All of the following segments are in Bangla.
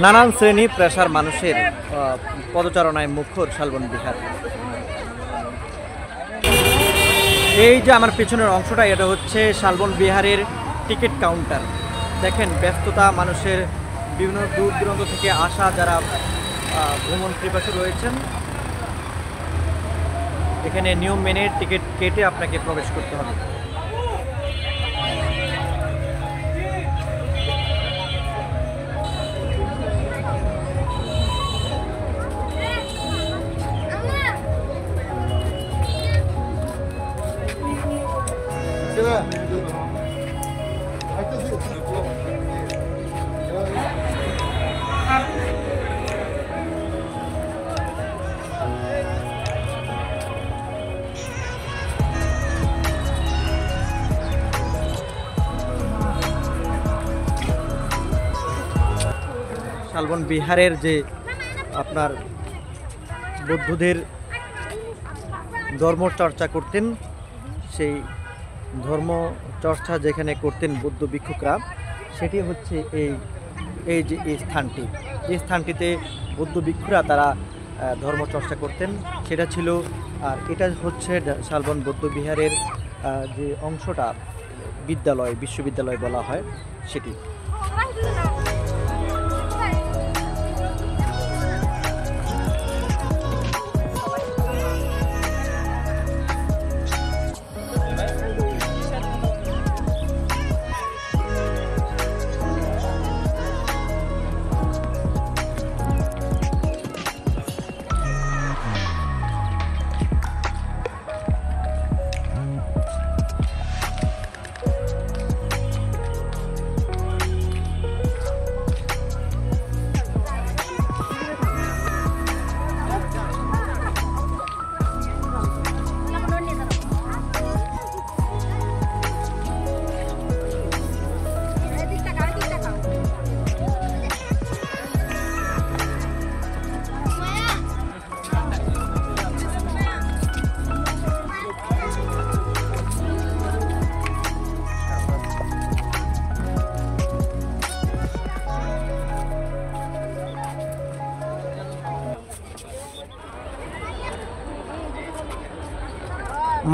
নানান শ্রেণী পেশার মানুষের পদচারণায় মুখর শালবন বিহার। এই যে আমার পেছনের অংশটা, এটা হচ্ছে শালবন বিহারের টিকিট কাউন্টার। দেখেন ব্যস্ততা, মানুষের বিভিন্ন দূর দূরান্ত থেকে আসা যারা ভ্রমণ পিপাসু রয়েছেন, এখানে নিয়ম মেনে টিকিট কেটে আপনাকে প্রবেশ করতে হবে। শালবন বিহারের যে আপনার বৌদ্ধদের ধর্মচর্চা করতেন, সেই ধর্মচর্চা যেখানে করতেন বৌদ্ধ ভিক্ষুকরা, সেটি হচ্ছে এই যে এই স্থানটিতে বৌদ্ধ ভিক্ষুরা তারা ধর্মচর্চা করতেন, সেটা ছিল। আর এটা হচ্ছে শালবন বৌদ্ধ বিহারের যে অংশটা বিশ্ববিদ্যালয় বলা হয় সেটি।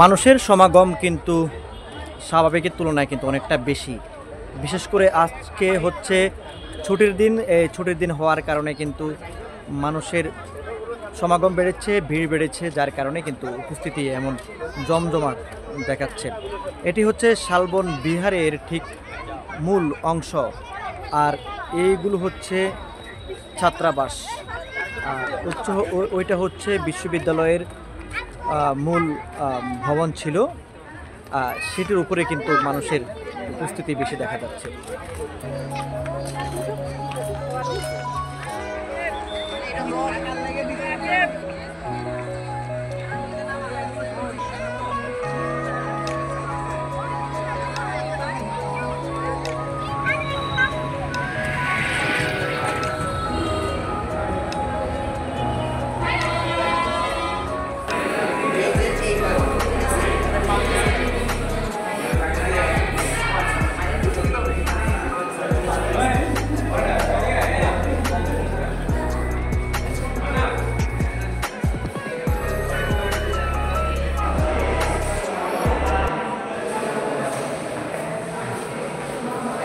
মানুষের সমাগম কিন্তু স্বাভাবিকের তুলনায় কিন্তু অনেকটা বেশি। বিশেষ করে আজকে হচ্ছে ছুটির দিন। এই ছুটির দিন হওয়ার কারণে কিন্তু মানুষের সমাগম বেড়েছে, ভিড় বেড়েছে, যার কারণে কিন্তু উপস্থিতি এমন জমজমাট দেখাচ্ছে। এটি হচ্ছে শালবন বিহারের ঠিক মূল অংশ। আর এইগুলো হচ্ছে ছাত্রাবাস। ওইটা হচ্ছে বিশ্ববিদ্যালয়ের মূল ভবন ছিল। সেটির উপরে কিন্তু মানুষের উপস্থিতি বেশি দেখা যাচ্ছে।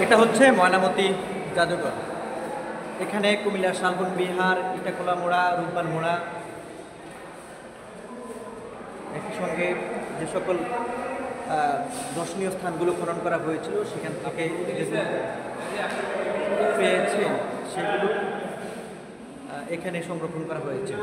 এটা হচ্ছে ময়নামতি জাদুঘর। এখানে কুমিল্লার শালবন বিহার, ইটাখোলা মোড়া, রূপবান মোড়া, একই সঙ্গে যে সকল দর্শনীয় স্থানগুলো খনন করা হয়েছিল সেখান থেকে পেয়েছে সেগুলো এখানে সংরক্ষণ করা হয়েছে।